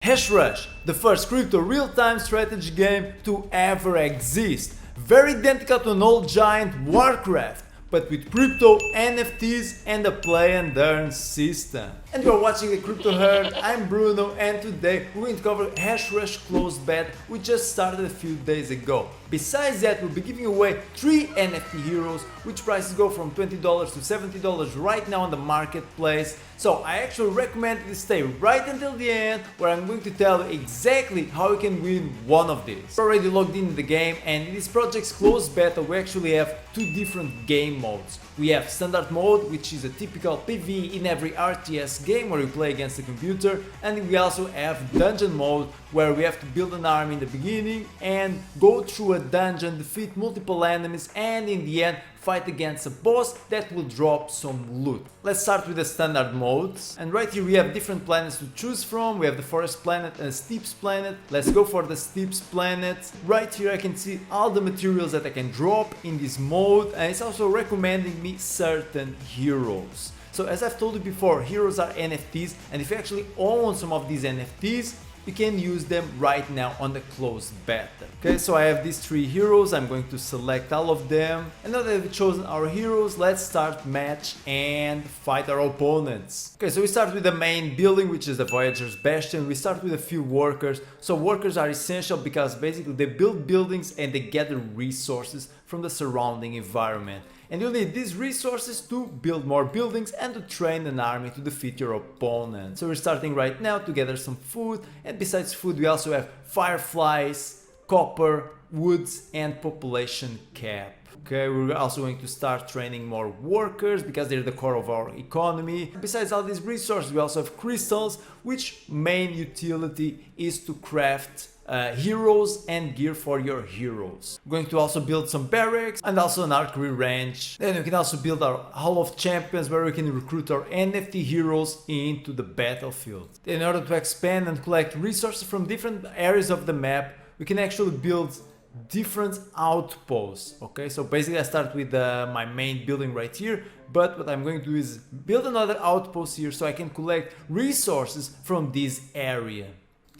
Rush, the first crypto real-time strategy game to ever exist. Very identical to an old giant Warcraft, but with crypto, NFTs and a play and earn system. And you're watching the Crypto Herd, I'm Bruno, and today we're going to cover Rush closed beta which just started a few days ago. Besides that, we'll be giving away 3 NFT heroes, which prices go from $20 to $70 right now on the marketplace. So I actually recommend you to stay right until the end, where I'm going to tell you exactly how you can win one of these. We're already logged into the game, and in this project's closed beta we actually have 2 different game modes. We have standard mode, which is a typical PvE in every RTS game where you play against the computer, and we also have dungeon mode, where we have to build an army in the beginning and go through a dungeon, defeat multiple enemies, and in the end fight against a boss that will drop some loot. Let's start with the standard modes, and right here we have different planets to choose from. We have the forest planet and a steeps planet. Let's go for the steeps planet. Right here I can see all the materials that I can drop in this mode, and it's also recommending me certain heroes. So as I've told you before, heroes are NFTs, and if you actually own some of these NFTs, you can use them right now on the closed beta. Okay, so I have these 3 heroes. I'm going to select all of them, and now that we've chosen our heroes, let's start match and fight our opponents. Okay, so we start with the main building, which is the Voyager's Bastion. We start with a few workers. So workers are essential because basically they build buildings and they gather resources from the surrounding environment. And you'll need these resources to build more buildings and to train an army to defeat your opponent. So we're starting right now to gather some food, and besides food we also have fireflies, copper, woods and population cap. Okay, we're also going to start training more workers because they're the core of our economy. Besides all these resources, we also have crystals, which main utility is to craft heroes and gear for your heroes. We're going to also build some barracks and also an archery range. Then we can also build our Hall of Champions, where we can recruit our NFT heroes into the battlefield. In order to expand and collect resources from different areas of the map, we can actually build different outposts. Okay, so basically I start with my main building right here, but what I'm going to do is build another outpost here so I can collect resources from this area.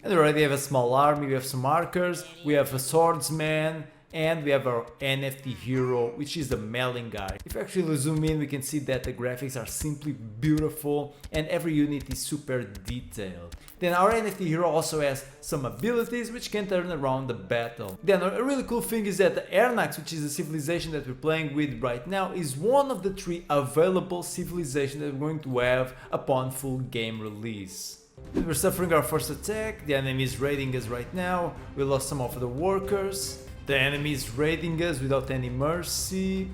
And we already have a small army, we have some archers, we have a swordsman, and we have our NFT hero, which is the mailing guy. If you actually zoom in, we can see that the graphics are simply beautiful and every unit is super detailed. Then our NFT hero also has some abilities which can turn around the battle. Then a really cool thing is that the Ernax, which is the civilization that we're playing with right now, is one of the 3 available civilizations that we're going to have upon full game release. We're suffering our first attack. The enemy is raiding us right now. We lost some of the workers. The enemy is raiding us without any mercy.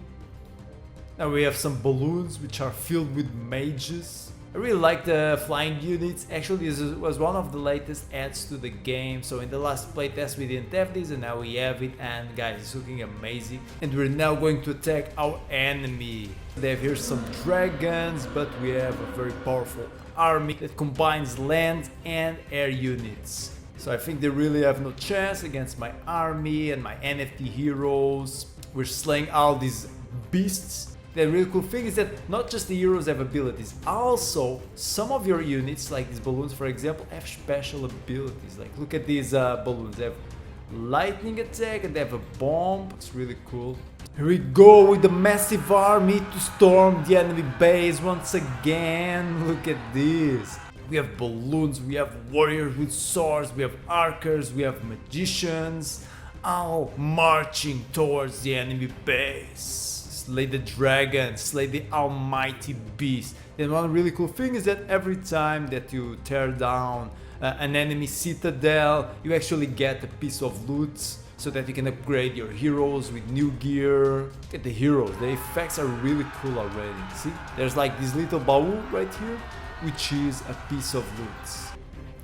Now we have some balloons which are filled with mages. I really like the flying units. Actually, this was one of the latest adds to the game. So in the last playtest we didn't have this, and now we have it, and guys, it's looking amazing. And we're now going to attack our enemy. They have here some dragons, but we have a very powerful army that combines land and air units. So I think they really have no chance against my army and my NFT heroes. We're slaying all these beasts. The really cool thing is that not just the heroes have abilities, also some of your units, like these balloons for example, have special abilities. Like look at these balloons, they have lightning attack and they have a bomb. It's really cool. Here we go with the massive army to storm the enemy base once again. Look at this. We have balloons, we have warriors with swords, we have archers, we have magicians, all marching towards the enemy base. Slay the dragon, slay the almighty beast. Then one really cool thing is that every time that you tear down an enemy citadel, you actually get a piece of loot so that you can upgrade your heroes with new gear. Look at the heroes, the effects are really cool already. See, there's like this little baul right here, which is a piece of loot.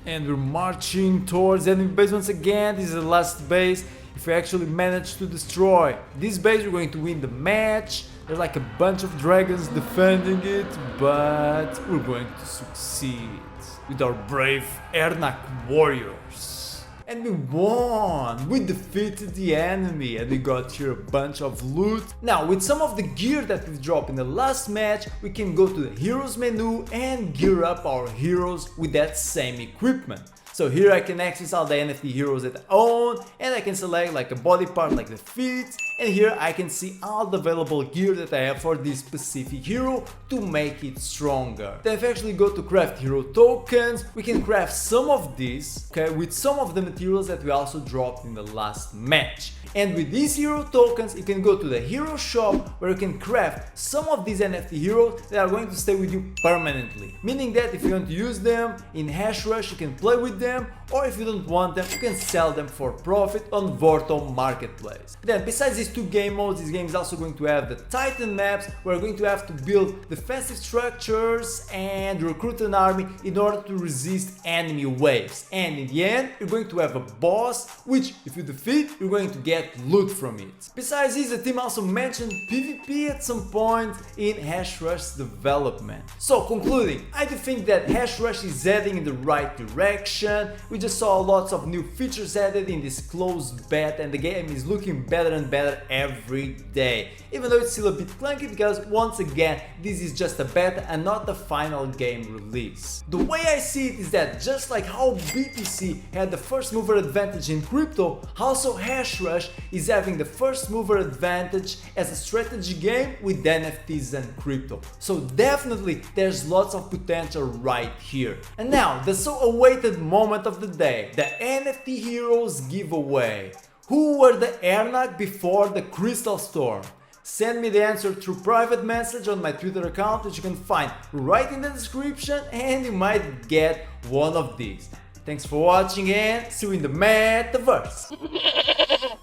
And we're marching towards the enemy base once again. This is the last base. If we actually manage to destroy this base, we're going to win the match. There's like a bunch of dragons defending it, but we're going to succeed with our brave Ernak warriors. And we won! We defeated the enemy and we got here a bunch of loot. Now, with some of the gear that we've dropped in the last match, we can go to the heroes menu and gear up our heroes with that same equipment. So here I can access all the NFT heroes that I own, and I can select like a body part like the feet, and here I can see all the available gear that I have for this specific hero to make it stronger. Then if I actually go to craft hero tokens, we can craft some of these, okay, with some of the materials that we also dropped in the last match. And with these hero tokens, you can go to the hero shop where you can craft some of these NFT heroes that are going to stay with you permanently. Meaning that if you want to use them in Hash Rush, you can play with them, or if you don't want them, you can sell them for profit on Vorto Marketplace. Then besides these two game modes, this game is also going to have the Titan maps where you're going to have to build defensive structures and recruit an army in order to resist enemy waves. And in the end, you're going to have a boss, which if you defeat, you're going to get loot from it. Besides this, the team also mentioned PvP at some point in Hash Rush's development. So concluding, I do think that Hash Rush is heading in the right direction. We just saw lots of new features added in this closed beta, and the game is looking better and better every day. Even though it's still a bit clunky because once again, this is just a beta and not the final game release. The way I see it is that just like how BTC had the first mover advantage in crypto, also Hash Rush is having the first mover advantage as a strategy game with NFTs and crypto. So definitely there's lots of potential right here. And now the so awaited moment of the day, the NFT Heroes giveaway. Who were the Ernak before the Crystal Storm? Send me the answer through private message on my Twitter account, which you can find right in the description, and you might get one of these. Thanks for watching and see you in the metaverse.